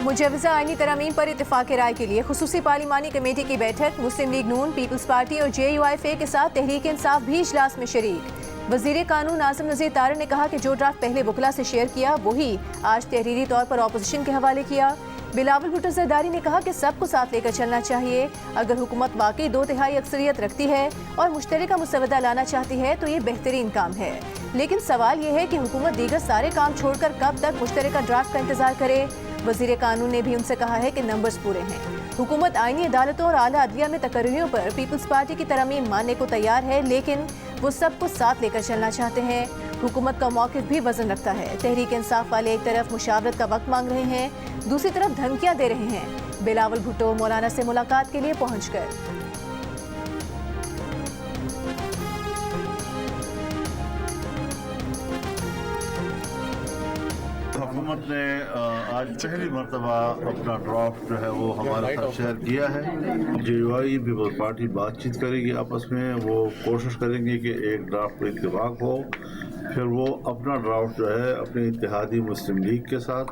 मुजवजा आईनी तरमीम पर इत्तेफाक राय के लिए खुसूसी पार्लिमानी कमेटी की बैठक। मुस्लिम लीग नून, पीपल्स पार्टी और JUIFA के साथ तहरीक इंसाफ भी इजलास में शरीक। वजीर कानून आज़म नज़ीर तारड़ ने कहा कि जो ड्राफ्ट पहले वकला से शेयर किया वही आज तहरीरी तौर पर अपोजिशन के हवाले किया। बिलावल भुट्टो जरदारी ने कहा कि सबको साथ लेकर चलना चाहिए। अगर हुकूमत वाकई 2/3 अक्सरियत रखती है और मुश्तरका मुसवदा लाना चाहती है तो ये बेहतरीन काम है, लेकिन सवाल ये है कि हुकूमत दीगर सारे काम छोड़कर कब तक मुश्तरका ड्राफ्ट का इंतजार करे। वजीर कानून ने भी उनसे कहा है कि नंबर्स पूरे हैं। हुकूमत आईनी अदालतों और आला अदलिया में तकर्रियों पर पीपल्स पार्टी की तरमीम मानने को तैयार है, लेकिन वो सबको साथ लेकर चलना चाहते हैं। हुकूमत का मौक़िफ़ भी वजन रखता है। तहरीक इंसाफ वाले एक तरफ मुशावरत का वक्त मांग रहे हैं, दूसरी तरफ धमकियां दे रहे हैं। बिलावल भुट्टो मौलाना से मुलाकात के लिए पहुंचकर हुकूमत ने आज पहली मरतबा अपना ड्राफ्ट जो है वो हमारे साथ शेयर किया है। JUI पीपल्स पार्टी बातचीत करेगी आपस में, वो कोशिश करेंगे कि एक ड्राफ्ट पर इत्तेफाक हो, फिर वो अपना ड्राफ्ट जो है अपनी इत्तेहादी मुस्लिम लीग के साथ,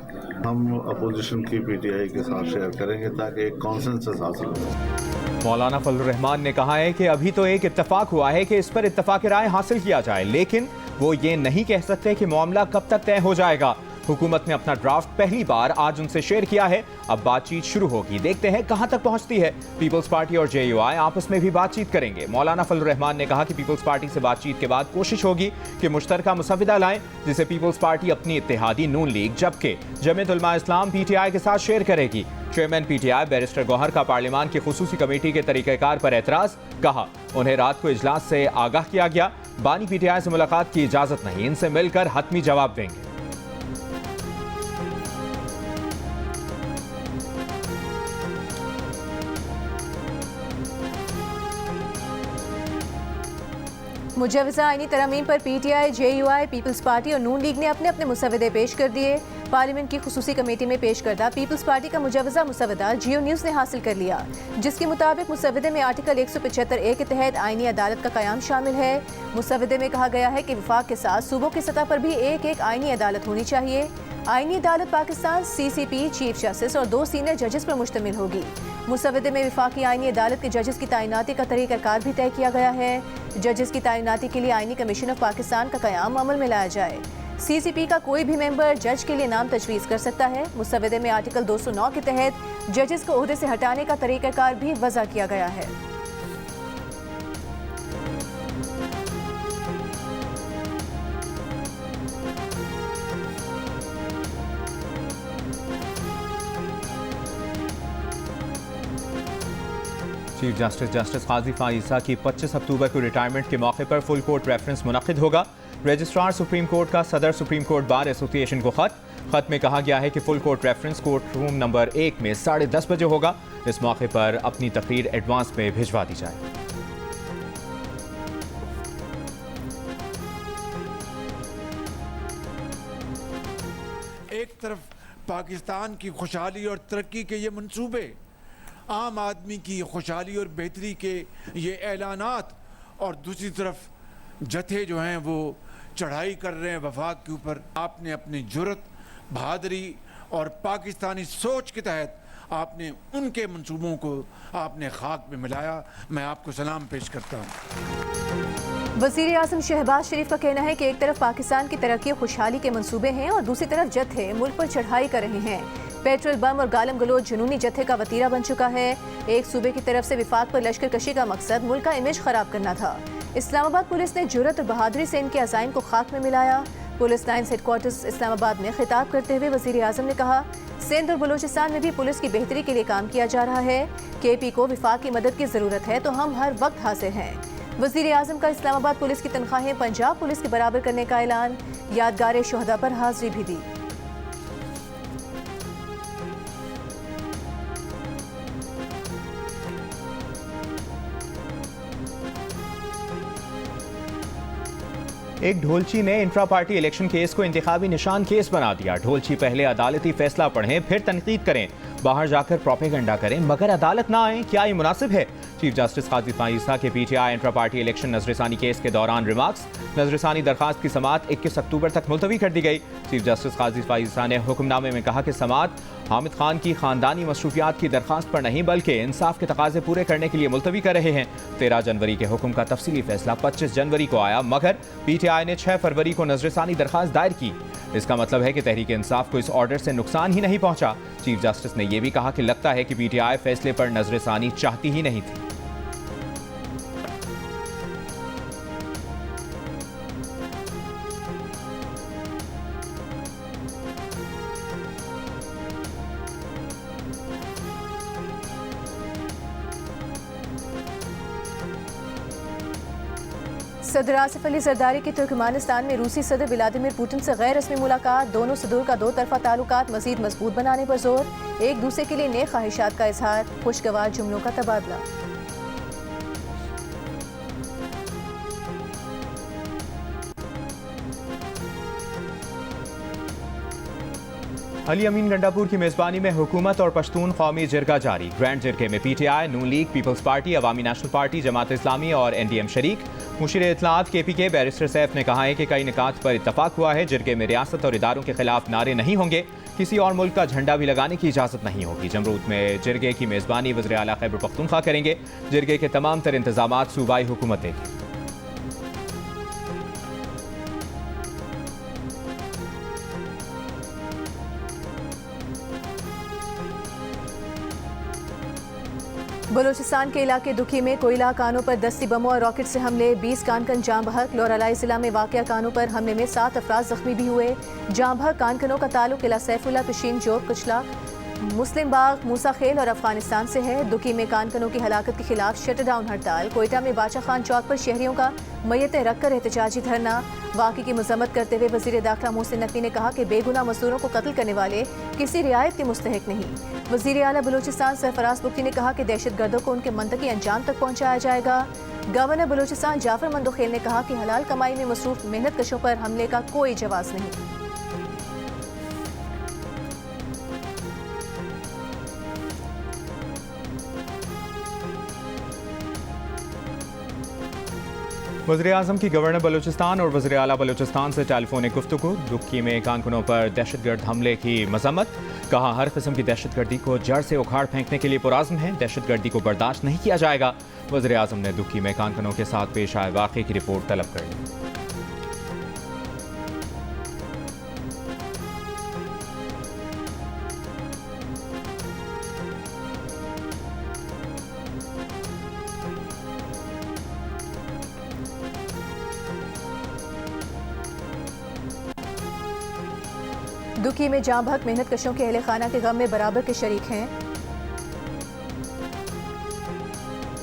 हम अपोजिशन की PTI के साथ शेयर करेंगे ताकि एक कॉन्सेंसस हासिल हो। मौलाना फजलुर रहमान ने कहा है कि अभी तो एक इत्तेफाक हुआ है कि इस पर इत्तेफाक राय हासिल किया जाए, लेकिन वो ये नहीं कह सकते कि मामला कब तक तय हो जाएगा। हुकूमत ने अपना ड्राफ्ट पहली बार आज उनसे शेयर किया है, अब बातचीत शुरू होगी, देखते हैं कहां तक पहुंचती है। पीपल्स पार्टी और JUI आपस में भी बातचीत करेंगे। मौलाना फजलुर रहमान ने कहा कि पीपल्स पार्टी से बातचीत के बाद कोशिश होगी कि मुश्तरका मुसविदा लाएं, जिसे पीपल्स पार्टी अपनी इत्तेहादी नून लीग जबकि जमीयत उलमा इस्लाम PTI के साथ शेयर करेगी। चेयरमैन PTI बैरिस्टर गौहर का पार्लियामान की खुसूसी कमेटी के तरीक़ेकार पर एतराज़, कहा उन्हें रात को इजलास से आगाह किया गया, बानी PTI से मुलाकात की इजाज़त नहीं, इनसे मिलकर हतमी जवाब देंगे। मुजवजा आईनी तरमीम पर PTI, JUI, पीपल्स पार्टी और नून लीग ने अपने अपने मुसवदे पेश कर दिए। पार्लियामेंट की खुसूसी कमेटी में पेश करदा पीपल्स पार्टी का मुजवजा मुसवदा जियो न्यूज़ ने हासिल कर लिया, जिसके मुताबिक मुसवदे में आर्टिकल 175A के तहत आईनी अदालत का क़याम शामिल है। मुसवदे में कहा गया है कि विफाक के साथ सूबों की सतह पर भी एक आईनी अदालत होनी चाहिए। आईनी अदालत पाकिस्तान CCP, चीफ जस्टिस और 2 सीनियर जजेस पर मुश्तमिल होगी। मुसवदे में विफाकी आईनी अदालत के जजेस की तैनाती का तरीक़ाकार भी तय किया गया है। जजेस की तैनाती के लिए आईनी कमीशन ऑफ पाकिस्तान का क़याम अमल में लाया जाए। CCP का कोई भी मेंबर जज के लिए नाम तजवीज़ कर सकता है। मुसवदे में आर्टिकल 209 के तहत जजेस को ओहदे से हटाने का तरीक़ाकार भी वज़ा किया गया है। चीफ जस्टिस काजी फाइजा की 25 अक्टूबर को रिटायरमेंट के मौके पर फुल कोर्ट रेफरेंस मुनक़िद होगा। रजिस्ट्रार सुप्रीम कोर्ट का सदर सुप्रीम कोर्ट बार एसोसिएशन को खत में कहा गया है कि full court reference court room number 1 में 10:30 बजे होगा। इस मौके पर अपनी तकरीर एडवांस में भिजवा दी जाए। एक तरफ पाकिस्तान की खुशहाली और तरक्की के ये मंसूबे, आम आदमी की खुशहाली और बेहतरी के ये ऐलानात, और दूसरी तरफ जत्थे जो हैं वो चढ़ाई कर रहे हैं वफाक के ऊपर। आपने अपनी जुर्रत, बहादुरी और पाकिस्तानी सोच के तहत आपने उनके मंसूबों को आपने खाक में मिलाया। मैं आपको सलाम पेश करता हूँ। वज़ीर आज़म शहबाज शरीफ का कहना है कि एक तरफ पाकिस्तान की तरक्की और खुशहाली के मंसूबे हैं और दूसरी तरफ जत्थे मुल्क पर चढ़ाई कर रहे हैं। पेट्रोल बम और गालम गलोच जुनूनी जत्थे का वतीरा बन चुका है। एक सूबे की तरफ से विफाक पर लश्कर कशी का मकसद मुल्क का इमेज खराब करना था। इस्लामाबाद पुलिस ने जुर्रत और बहादुरी से इनके अज़ाइम को खाक में मिलाया। पुलिस लाइन्स हेडक्वार्टर्स इस्लामाबाद में खिताब करते हुए वज़ीर आज़म ने कहा, सिंध और बलूचिस्तान में भी पुलिस की बेहतरी के लिए काम किया जा रहा है। KP को विफाक की मदद की ज़रूरत है तो हम हर वक्त हाजिर हैं। वज़ीर आज़म का इस्लामाबाद पुलिस की तनख्वाहें पंजाब पुलिस के बराबर करने का ऐलान। यादगार शोहदा पर हाजिरी भी दी। एक ढोलची ने इंट्रा पार्टी इलेक्शन केस को इंतखाबी निशान केस बना दिया। ढोलची पहले अदालती फैसला पढ़ें, फिर तनकीद करें, बाहर जाकर प्रोपेगेंडा करें, मगर अदालत ना आए। क्या ये मुनासिब है? चीफ जस्टिस काजी फाइसा के PTI intra party election नजरसानी case के दौरान रिमार्क्स। नजरसानी दरखास्त की समाअत 21 अक्टूबर तक मुलतवी कर दी गई। चीफ जस्टिस काजी फाइसा ने हुक्मनामे में कहा कि समाअत हामिद खान की खानदानी मसरूफियात की दरखास्त पर नहीं बल्कि इंसाफ के तकाजे पूरे करने के लिए मुलतवी कर रहे हैं। 13 जनवरी के हुक्म का तफसीली फैसला 25 जनवरी को आया, मगर पीटीआई ने 6 फरवरी को नजरसानी दरखास्त दायर की। इसका मतलब है कि तहरीक इंसाफ को इस ऑर्डर से नुकसान ही नहीं पहुंचा। चीफ जस्टिस ने यह भी कहा कि लगता है कि पीटीआई फैसले पर नजरसानी चाहती ही नहीं थी। सदर आसिफ अली जरदारी की तुर्कमानिस्तान में रूसी सदर व्लादिमीर पुतिन से गैर रस्मी मुलाकात। दोनों सदूर का 2 तरफा ताल्लुकात मजीद मजबूत बनाने पर जोर। एक दूसरे के लिए नए ख्वाहिशात का इजहार, खुशगवार जुमलों का तबादला। अली अमीन गंडापुर की मेजबानी में हुकूमत और पश्तून कौमी जिरगा जारी। ग्रैंड जिरगे में पीटीआई, नून लीग, पीपल्स पार्टी, अवामी नेशनल पार्टी, जमात इस्लामी और एनडीएम शरीक। मुशीर इत्तलात केपी के बैरिस्टर सैफ ने कहा है कि कई निकात पर इत्तफाक हुआ है। जिरगे में रियासत और इदारों के खिलाफ नारे नहीं होंगे, किसी और मुल्क का झंडा भी लगाने की इजाजत नहीं होगी। जमरूद में जिरगे की मेजबानी वज़ीर आला खैबर पख्तूनख्वा करेंगे। जिरगे के तमाम तर इंतजामात सूबाई हुकूमत देगी। बलूचिस्तान के इलाके दुखी में कोयला कानों पर दस्ती बमों और रॉकेट से हमले, 20 कानकन जाम बहक। लोरालाई जिला में वाक़या कानों पर हमले में 7 अफराद जख्मी भी हुए। जाम बहक कानकनों का ताल्लुक किला सैफुल्ला, पिशीन, जोब, कुचला, मुस्लिम बाग, मूसा खेल और अफगानिस्तान से है। दुखी में कानकनों की हलाकत के खिलाफ शटडाउन हड़ताल। कोयटा में बादशाह खान चौक पर शहरियों का मैयतें रखकर एहतजाजी धरना। वाक़े की मजम्मत करते हुए वज़ीर दाखिला मोहसिन नकवी ने कहा कि बेगुनाह मजदूरों को कत्ल करने वाले किसी रियायत के मुस्तहिक नहीं। वज़ीर आला बलूचिस्तान सरफराज बुख्ती ने कहा कि दहशतगर्दों को उनके मंतकी अंजाम तक पहुँचाया जाएगा। गवर्नर बलूचिस्तान जाफर मंदोखेल ने कहा कि हलाल कमाई में मसरूफ मेहनत कशों पर हमले का कोई जवाब नहीं। वज़ीर आज़म की गवर्नर बलूचिस्तान और वज़ीर आला बलूचिस्तान से टेलीफोनिक गुफ्तगू। दुक्की में कानकुनों पर दहशतगर्द हमले की मजम्मत। कहा हर किस्म की दहशतगर्दी को जड़ से उखाड़ फेंकने के लिए पुराज़्म है। दहशतगर्दी को बर्दाश्त नहीं किया जाएगा। वज़ीर आज़म ने दुक्की में कानकुनों के साथ पेश आए वाक़े की रिपोर्ट तलब कर ली। दुखी में जाम बहक मेहनत कशों के अहले खाना के गम में बराबर के शरीक हैं।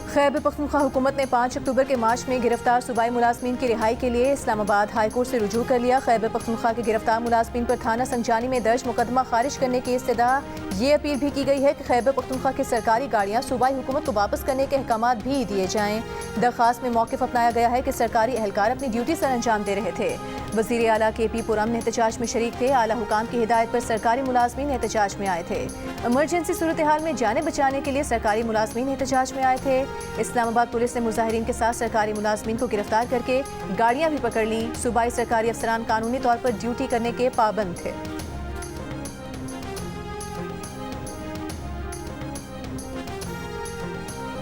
खैबर पख्तूनख्वा हुकूमत ने 5 अक्टूबर के मार्च में गिरफ्तार सूबाई मुलाजमीन की रिहाई के लिए इस्लामाबाद हाई कोर्ट से रुजू कर लिया। खैबर पख्तूनख्वा के गिरफ्तार मुलाजमीन पर थाना संजानी में दर्ज मुकदमा खारिज करने की इस्तदा। ये अपील भी की गई है कि खैबर पख्तूनख्वा की सरकारी गाड़ियाँ सूबाई हुकूमत को वापस करने के अहकामात भी दिए जाएँ। दरख्वास्त में मौक़िफ़ अपनाया गया है कि सरकारी एहलकार अपनी ड्यूटी सर अंजाम दे रहे थे। वज़ीर आला केपी पुरम एहतजाज में शरीक थे। आला हुकाम की हिदायत पर सरकारी मुलाजमीन एहतजाज में आए थे। इमरजेंसी सूरत हाल में जाने बचाने के लिए सरकारी मुलाजमीन एहतजाज में आए थे। इस्लामाबाद पुलिस ने मुजाहिरीन के साथ सरकारी मुलाजमीन को गिरफ्तार करके गाड़ियां भी पकड़ ली। सूबाई सरकारी अफसरान कानूनी तौर पर ड्यूटी करने के पाबंद थे।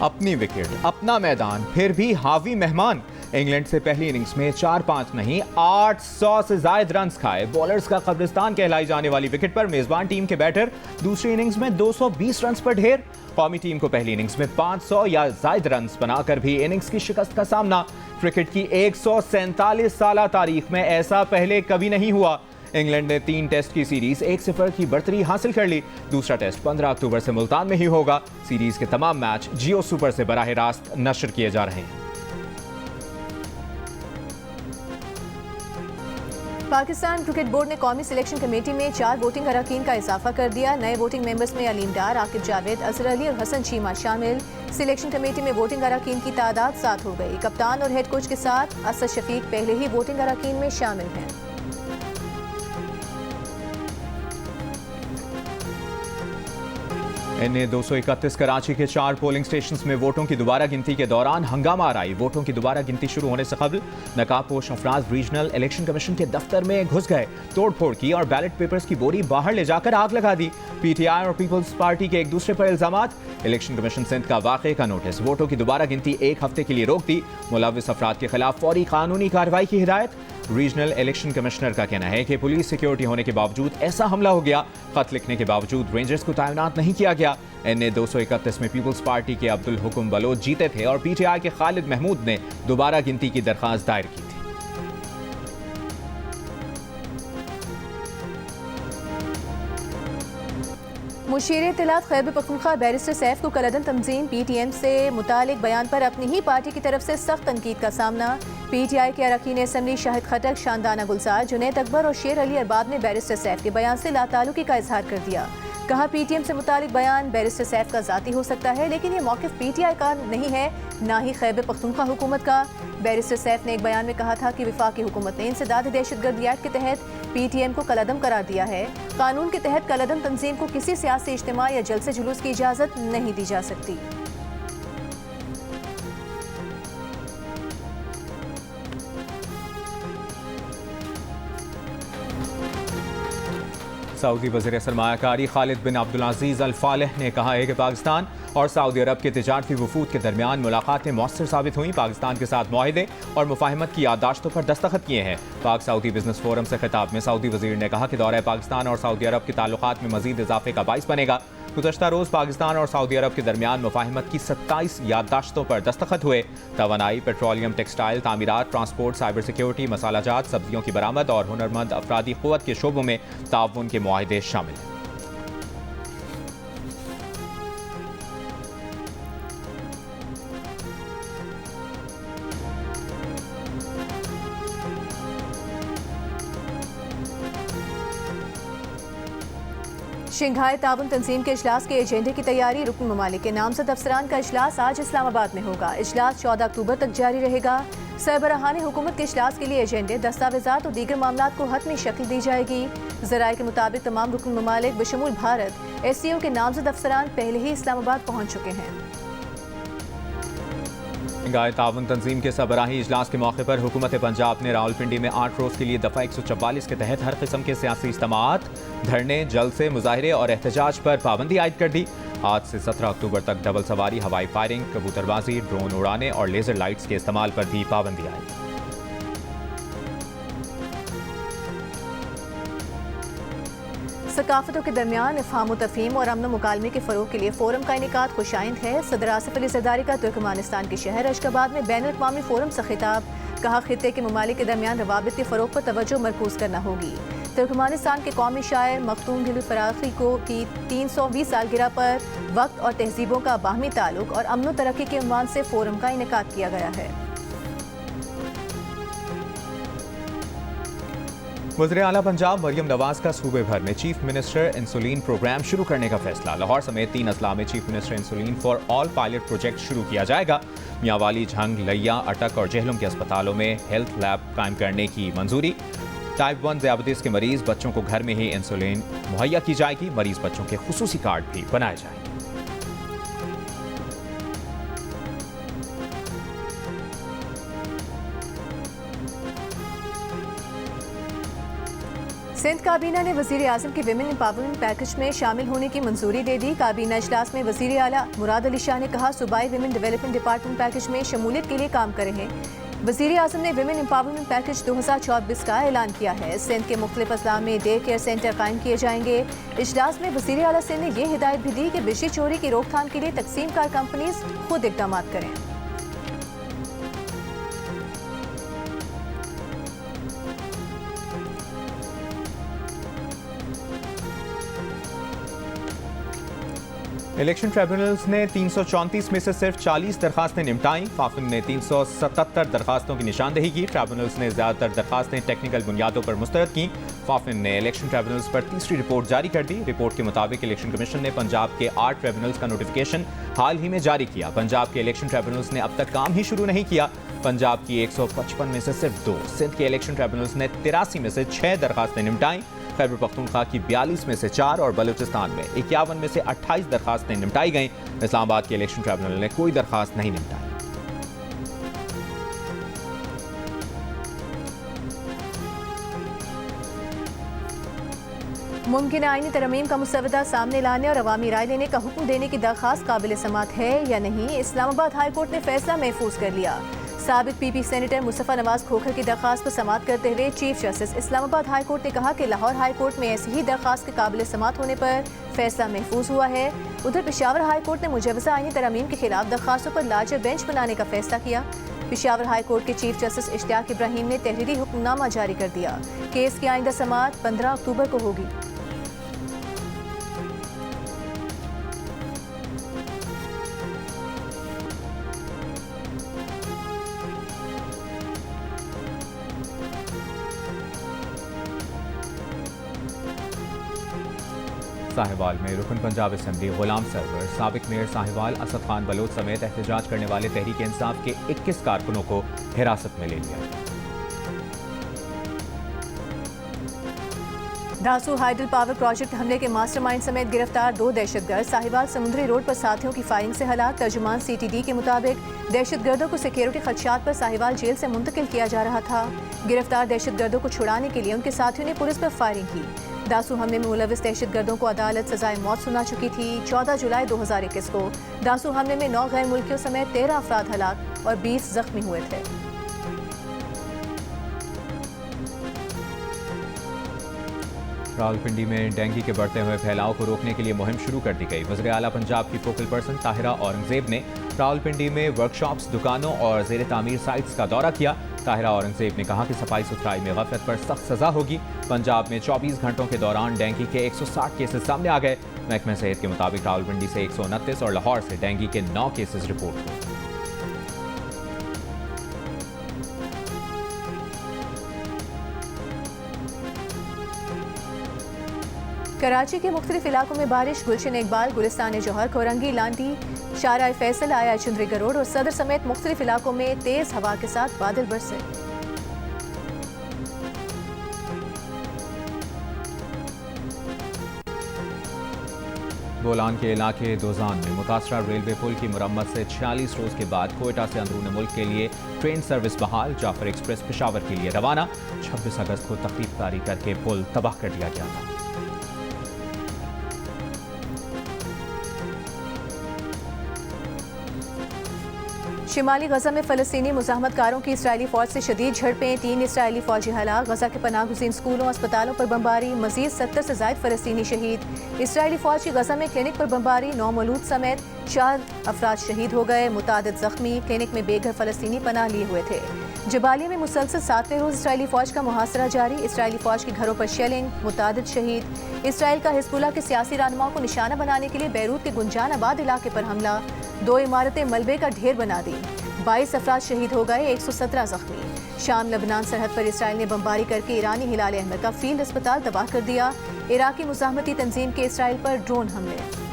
अपनी विकेट, अपना मैदान, फिर भी हावी मेहमान। इंग्लैंड से पहली इनिंग्स में 4-5 नहीं 800 से ज्यादा रन्स खाए। बॉलर्स का कब्रिस्तान कहलाई जाने वाली विकेट पर मेजबान टीम के बैटर दूसरी इनिंग्स में 220 रन्स पर ढेर। कौमी टीम को पहली इनिंग्स में 500 या ज्यादा रन्स बनाकर भी इनिंग्स की शिकस्त का सामना। क्रिकेट की 147 साला तारीख में ऐसा पहले कभी नहीं हुआ। इंग्लैंड ने 3 टेस्ट की सीरीज 1-0 की बढ़तरी हासिल कर ली। दूसरा टेस्ट 15 अक्टूबर से मुल्तान में ही होगा। सीरीज के तमाम मैच जियो सुपर से बराह रास्त नशर किए जा रहे हैं। पाकिस्तान क्रिकेट बोर्ड ने कौमी सिलेक्शन कमेटी में 4 वोटिंग अरकान का इजाफा कर दिया। नए वोटिंग मेंबर्स में अलीम डार, आकिब जावेद, अजहर अली और हसन चीमा शामिल। सिलेक्शन कमेटी में वोटिंग अरकान की तादाद 7 हो गई। कप्तान और हेड कोच के साथ असद शफीक पहले ही वोटिंग अरकान में शामिल हैं। NA 231 कराची के 4 पोलिंग स्टेशंस में वोटों की दोबारा गिनती के दौरान हंगामा आराई। वोटों की दोबारा गिनती शुरू होने से कबल नकाबपोश अफराद रीजनल इलेक्शन कमीशन के दफ्तर में घुस गए, तोड़फोड़ की और बैलेट पेपर्स की बोरी बाहर ले जाकर आग लगा दी। PTI और पीपल्स पार्टी के एक दूसरे पर इल्जामात। इलेक्शन कमीशन सिंध का वाक़े का नोटिस। वोटों की दोबारा गिनती 1 हफ्ते के लिए रोक दी। मुलविस अफराद के खिलाफ फौरी कानूनी कार्रवाई की हिदायत। रीजनल इलेक्शन कमिश्नर का कहना है कि पुलिस सिक्योरिटी होने के बावजूद ऐसा हमला हो गया। खत लिखने के बावजूद रेंजर्स को तैनात नहीं किया गया। NA 231 में पीपल्स पार्टी के अब्दुल हुकुम बलोच जीते थे और PTI के खालिद महमूद ने दोबारा गिनती की दरखास्त दायर की थी। मुशीर इत्तलात खैबर पख्तूनख्वा बैरिस्टर सैफ को कलअदम तंजीम PTM से मुतालिक बयान पर अपनी ही पार्टी की तरफ से सख्त तनकीद का सामना। PTI के अरकान असम्बली शाहिद खटक, शानदाना गुलजार, जुनैद अकबर और शेर अली अरबाब ने बैरिस्टर सैफ के बयान से लाताल्लुकी का इजहार कर दिया। कहा PTM से मुतालिक बयान बैरिस्टर सैफ का ज़ाती हो सकता है, लेकिन ये मौक़िफ़ PTI का नहीं है, ना ही खैबर पख्तूनख्वा हुकूमत का। बैरिस्टर सैफ ने एक बयान में कहा था कि वफाकी हुकूमत ने इंसदाद दहशतगर्दी एक्ट के तहत PTM को कलअदम करार दिया है। कानून के तहत कलअदम तंजीम को किसी सियासी इज्तिमा या जलसे जुलूस की इजाज़त नहीं दी जा सकती। सऊदी वज़ीर सरमायाकारी खालिद बिन अब्दुल अजीज़ अल फालिह ने कहा है कि पाकिस्तान और सऊदी अरब के तिजारती वफूद के दरमियान मुलाकातें मौसर साबित हुई। पाकिस्तान के साथ मुआहिदे और मुफाहमत की याददाश्तों पर दस्तखत किए हैं। पाक सऊदी बिजनेस फोरम से खिताब में सऊदी वज़ीर ने कहा कि दौरा पाकिस्तान और सऊदी अरब के ताल्लुकात में मजीद इजाफे का बाइस बनेगा। गुज़श्ता रोज़ पाकिस्तान और सऊदी अरब के दरमियान मुफाहमत की 27 याददाश्तों पर दस्तखत हुए। तवानाई, पेट्रोलियम, टेक्सटाइल, तामीरात, ट्रांसपोर्ट, साइबर सिक्योरिटी, मसालाजात, सब्जियों की बरामद और हुनरमंद अफरादी क़ुव्वत के शोबों में ताउन के मुआहिदे शामिल हैं। शंघाई ताउन तंजीम के इजलास के एजेंडे की तैयारी। रुकन ममालिक के नामजद अफसरान का इजलास आज इस्लामाबाद में होगा। इजलास 14 अक्टूबर तक जारी रहेगा। सरबराहान हुकूमत के इजलास के लिए एजेंडे, दस्तावेजात और दीगर मामलात को हतमी शक्ल दी जाएगी। ज़राए के मुताबिक तमाम रुकन ममालिक बशमूल भारत SCO के नामजद अफसरान पहले ही इस्लामाबाद पहुँच चुके हैं। शंघाई ताउन तंजीम के सरबराही इजलास के मौके पर हुकूमत पंजाब ने रावलपिंडी में 8 रोज़ के लिए दफ़ा 144 के तहत हर किस्म के सियासी इज्तिमात, धरने, जलसे, मुजाहरे और एहतजाज पर पाबंदी आयद कर दी। आज से 17 अक्टूबर तक डबल सवारी, हवाई फायरिंग, कबूतरबाजी, ड्रोन उड़ाने और लेजर लाइट्स के इस्तेमाल पर भी पाबंदी आएगी। सकाफतों के दरमियान इफ़हाम व तफ़हीम और अमन मुकालमे के फ़रोग़ के लिए फ़ोरम का इनेकाद खुशाइंद है। सदर आसिफ अली ज़रदारी का तुर्कमानिस्तान के शहर अशगाबाद में बैनुल अक़वामी फ़ोरम से खिताब। कहा, खित्ते के ममालिक के दरमियान रवाबित के फ़रोग़ पर तवज्जो मरकूज़ करना होगी। तुर्कमानिस्तान के कौमी शायर मखदूम दिल फ़राक़ी को की 320 सालगिरह पर वक्त और तहजीबों का बाहमी ताल्लुक़ और अमन व तरक्की के उन्वान से फ़ोरम का इनेकाद किया गया है। वज़ीर आला पंजाब मरियम नवाज का सूबे भर में चीफ मिनिस्टर इंसुलिन प्रोग्राम शुरू करने का फैसला। लाहौर समेत 3 अजला में chief minister insulin for all pilot project शुरू किया जाएगा। मियांवाली, झंग, लैया, अटक और जहलुम के अस्पतालों में हेल्थ लैब कायम करने की मंजूरी। टाइप 1 ज़ियाबतीस के मरीज बच्चों को घर में ही इंसुलिन मुहैया की जाएगी। मरीज बच्चों के खुसूसी कार्ड भी बनाए जाएंगे। सिंध काबीना ने वज़ीर आज़म के विमेन एम्पावरमेंट पैकेज में शामिल होने की मंजूरी दे दी। काबीना इजलास में वज़ीर आला मुराद अली शाह ने कहा, सूबाई विमेन डेवलपमेंट डिपार्टमेंट पैकेज में शमूलियत के लिए काम करें। वज़ीर आज़म ने विमेन एम्पावरमेंट पैकेज 2024 का ऐलान किया है। सिंध के मुख्तलिफ अजला में डे केयर सेंटर कायम किए जाएंगे। इजलास में वज़ीर आला सिंध ने यह हिदायत भी दी कि बिजली चोरी की रोकथाम के लिए तकसीम कार कंपनीज खुद इक़दाम करें। इलेक्शन ट्रिब्यूनल्स ने 334 में से सिर्फ 40 दरखास्तें निपटाई। फाफिन ने 377 दरखास्तों की निशानदेही की। ट्रिब्यूनल्स ने ज़्यादातर दरखास्तें टेक्निकल बुनियादों पर मुस्तरद की। फाफिन ने इलेक्शन ट्रिब्यूनल्स पर तीसरी रिपोर्ट जारी कर दी। रिपोर्ट के मुताबिक इलेक्शन कमीशन ने पंजाब के 8 ट्रिब्यूनल्स का नोटिफिकेशन हाल ही में जारी किया। पंजाब के इलेक्शन ट्रिब्यूनल्स ने अब तक काम ही शुरू नहीं किया। पंजाब की 155 में से सिर्फ 2, सिंध के इलेक्शन ट्रिब्यूनल्स ने 83 में से 6 दरखास्तें निपटाई। खैबर पख्तूनख्वा की 42 में से 4 और बलूचिस्तान में 51 में से 28 दरखास्तें निपटाई गईं। इस्लामाबाद के इलेक्शन ट्रिब्यूनल ने कोई दरखास्त नहीं निपटाई। मुमकिन आईनी तरमीम का मुसवदा सामने लाने और अवामी राय लेने का हुक्म देने की दरखास्त काबिल समात है या नहीं, इस्लामाबाद हाई कोर्ट ने फैसला महफूज कर लिया। साबिक पीपी सेनेटर मुस्तफा नवाज खोखर की दरखास्त पर समात करते हुए chief justice Islamabad high court ने कहा कि लाहौर हाई कोर्ट में ऐसी ही दरखास्त के काबिल समात होने पर फैसला महफूज हुआ है। उधर पेशावर हाई कोर्ट ने मुजवजा आईनी तरमीम के खिलाफ दरखास्तों पर लार्जर बेंच बनाने का फैसला किया। पेशावर हाई कोर्ट के चीफ जस्टिस इश्तियाक इब्राहिम ने तहरीरी हुक्मनामा जारी कर दिया। केस की आइंदा समात 15 अक्टूबर को होगी। साहिवाल में रुकन पंजाब असेंबली गुलाम सरवर, साबिक मेयर साहिवाल असद खान बलोच समेत एहतजाज करने वाले तहरीक इंसाफ के 21 कारकुनों को हिरासत में ले लिया। दासू हाइडल पावर प्रोजेक्ट हमले के मास्टरमाइंड समेत गिरफ्तार 2 दहशतगर्द। साहिवाल समुद्री रोड पर साथियों की फायरिंग से हलाक। तर्जुमान CTD के मुताबिक दहशतगर्दों को सिक्योरिटी खदशात पर साहिवाल जेल से मुंतकिल किया जा रहा था। गिरफ्तार दहशतगर्दों को छुड़ाने के लिए उनके साथियों ने पुलिस पर फायरिंग की। दासू हमले में मुलविस दहशतगर्दों को अदालत सजाए मौत सुना चुकी थी। 14 जुलाई 2021 को दासू हमले में 9 गैर मुल्कियों समेत 13 अफराद हलाक और 20 जख्मी हुए थे। रावलपिंडी में डेंगू के बढ़ते हुए फैलाव को रोकने के लिए मुहिम शुरू कर दी गई। वज़ीर आला पंजाब की फोकल पर्सन ताहिरा औरंगजेब ने रावलपिंडी में वर्कशॉप्स, दुकानों और ज़ेर तामीर साइट्स का दौरा किया। ताहिरा औरंगजेब ने कहा कि सफाई सुथराई में गफलत पर सख्त सजा होगी। पंजाब में 24 घंटों के दौरान डेंगू के 160 केसेस सामने आ गए। महकमा सेहत के मुताबिक रावलपिंडी से 129 और लाहौर से डेंगू के 9 केसेस रिपोर्ट हुए। कराची के मुख्तलिफ इलाकों में बारिश। गुलशन इकबाल, गुलिस्तान जौहर, कोरंगी, लांडी, शारा फैसल, आया चुंदरी गरोड़ और सदर समेत मुख्तलिफ इलाकों में तेज हवा के साथ बादल बरसे। बोलान के इलाके दोजान में मुतासरा रेलवे पुल की मुरम्मत से 46 रोज के बाद कोयटा से अंदरून मुल्क के लिए ट्रेन सर्विस बहाल। जाफर एक्सप्रेस पेशावर के लिए रवाना। 26 अगस्त को तख्लीफ तारी करके पुल तबाह कर दिया गया था। शिमाली गजा में फलस्तीनी मुज़ाहमतकारों की इसराइली फौज से शदीद झड़पें। 3 इसराइली फौजी हलाक। गजा के पनाहगुज़ीन स्कूलों, अस्पतालों पर बमबारी। मजीद 70 से ज़ायद फलस्तीनी शहीद। इसराइली फौज की गजा में क्लिनिक पर बमबारी। 9 मौलूद समेत 4 अफराद शहीद हो गए। मुतादिद जख्मी। क्लिनिक में बेघर फलस्तीनी पनाह लिए हुए थे। जबालिया में मुसलसल 7वें रोज इसराइली फौज का मुहासरा जारी। इसराइली फौज के घरों पर शेलिंग। मुतादिद शहीद। इसराइल का हिजबुल्लाह के सियासी रहनुमाओं को निशाना बनाने के लिए बैरूत के गुंजानाबाद इलाके पर हमला। 2 इमारतें मलबे का ढेर बना दी। 22 अफराद शहीद हो गए, 117 जख्मी। शाम लबनान सरहद पर इसराइल ने बमबारी करके ईरानी हिलाल अहमर का फील्ड अस्पताल तबाह कर दिया। इराकी मुज़ाहमती तंजीम के इसराइल पर ड्रोन हमले।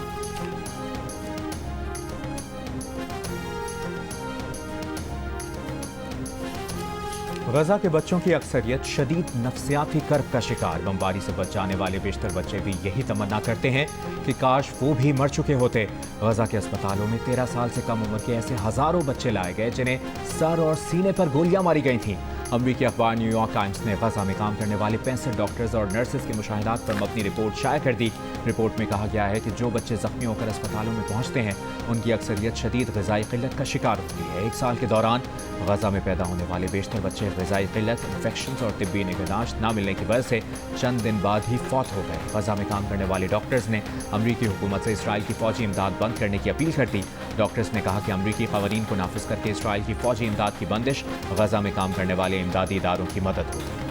गजा के बच्चों की अक्सरियत शदीद नफ्सियाती कर्ब का शिकार। बमबारी से बच जाने वाले बेशतर बच्चे भी यही तमन्ना करते हैं कि काश वो भी मर चुके होते। गजा के अस्पतालों में 13 साल से कम उम्र के ऐसे हजारों बच्चे लाए गए जिन्हें सर और सीने पर गोलियां मारी गई थीं। अमरीकी अखबार न्यूयॉर्क टाइम्स ने गजा में काम करने वाले 65 डॉक्टर्स और नर्सेज के मुशाहिदात पर मबनी रिपोर्ट शाया कर दी। रिपोर्ट में कहा गया है कि जो बच्चे जख्मी होकर अस्पतालों में पहुंचते हैं उनकी अक्सरियत शदीद ग़िज़ाई क़िल्लत का शिकार होती है। 1 साल के दौरान गजा में पैदा होने वाले बेशतर बच्चे ग़िज़ाई क़िल्लत, इन्फेक्शन और तिब्बी निगहदाश्त न मिलने की वजह से चंद दिन बाद ही फौत हो गए। गजा में काम करने वाले डॉक्टर्स ने अमरीकी हुकूमत से इसराइल की फ़ौजी इमदाद बंद करने की अपील कर दी। डॉक्टर्स ने कहा कि अमरीकी क़वानीन को नाफिज करके इसराइल की फ़ौजी इमदाद की बंदिश गजा में काम करने वाले इमदादी इदारों की मदद होगी।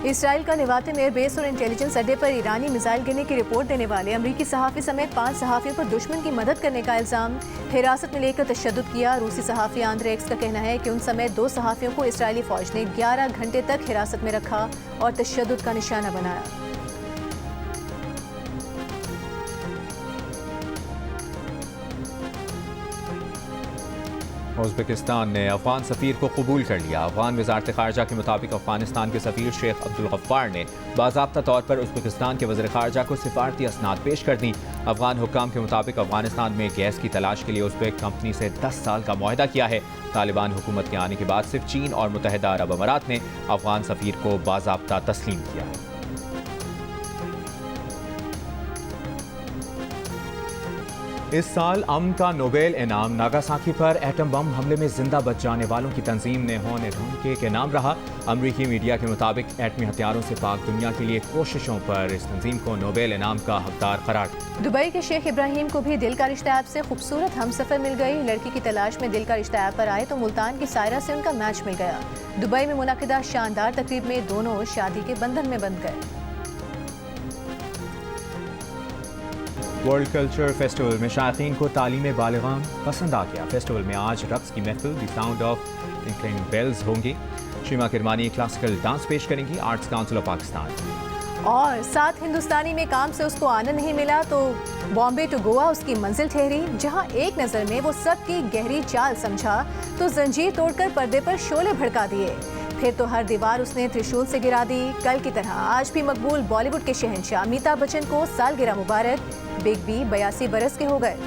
इसराइल का नेवातिम एयरबेस और इंटेलिजेंस अड्डे पर ईरानी मिसाइल गिरने की रिपोर्ट देने वाले अमरीकी सहाफ़ी समेत 5 सहाफ़ियों पर दुश्मन की मदद करने का इल्ज़ाम, हिरासत में लेकर तशद्दुद किया। रूसी सहाफ़ी आंद्रे एक्स का कहना है कि उन समेत 2 सहाफ़ियों को इसराइली फ़ौज ने 11 घंटे तक हिरासत में रखा और तशद्दुद का निशाना बनाया। उज़्बेकिस्तान ने अफगान सफ़ीर को कबूल कर लिया। अफगान वज़ारत ख़ारजा के मुताबिक अफगानिस्तान के सफ़ीर शेख अब्दुल गफ्फार ने बाज़ाब्ता तौर पर उज़्बेकिस्तान के वज़ीर ख़ारजा को सिफारती असनाद पेश कर दी। अफगान हुक्काम के मुताबिक अफगानिस्तान में गैस की तलाश के लिए उज़्बेक कंपनी से 10 साल का मुआहदा किया है। तालिबान हुकूमत के आने के बाद सिर्फ चीन और मुत्तहिदा अरब अमारात ने अफगान सफ़ीर को बाज़ाब्ता तस्लीम किया है। इस साल अमन का नोबेल इनाम नागासाकी पर एटम बम हमले में जिंदा बच जाने वालों की तंजीम ने होने ढूंढ के नाम रहा। अमरीकी मीडिया के मुताबिक एटमी हथियारों से पाक दुनिया के लिए कोशिशों पर इस तंजीम को नोबेल इनाम का हकदार करार। दुबई के शेख इब्राहिम को भी दिल का रिश्ता ऐप से खूबसूरत हमसफर मिल गई। लड़की की तलाश में दिल का रिश्ता ऐप पर आए तो मुल्तान की सायरा से उनका मैच मिल गया। दुबई में मुनाकिदा शानदार तकरीब में दोनों शादी के बंधन में बंध गए। वर्ल्ड कल्चर फेस्टिवल में शायकीन को तालीम बालिगान पसंद आ गया। फेस्टिवल में आज रक्स की महफिल the sound of tinkling bells होंगी। शीमा किरमानी क्लासिकल डांस पेश करेंगी। आर्ट्स काउंसिल ऑफ पाकिस्तान और 7 हिंदुस्तानी में काम से उसको आनंद नहीं मिला तो बॉम्बे टू गोवा उसकी मंजिल ठहरी। जहां एक नज़र में वो सबकी गहरी चाल समझा तो जंजीर तोड़कर पर्दे पर शोले भड़का दिए। फिर तो हर दीवार उसने त्रिशूल से गिरा दी। कल की तरह आज भी मकबूल बॉलीवुड के शहंशाह अमिताभ बच्चन को सालगिरह मुबारक। बिग बी 82 बरस के हो गए।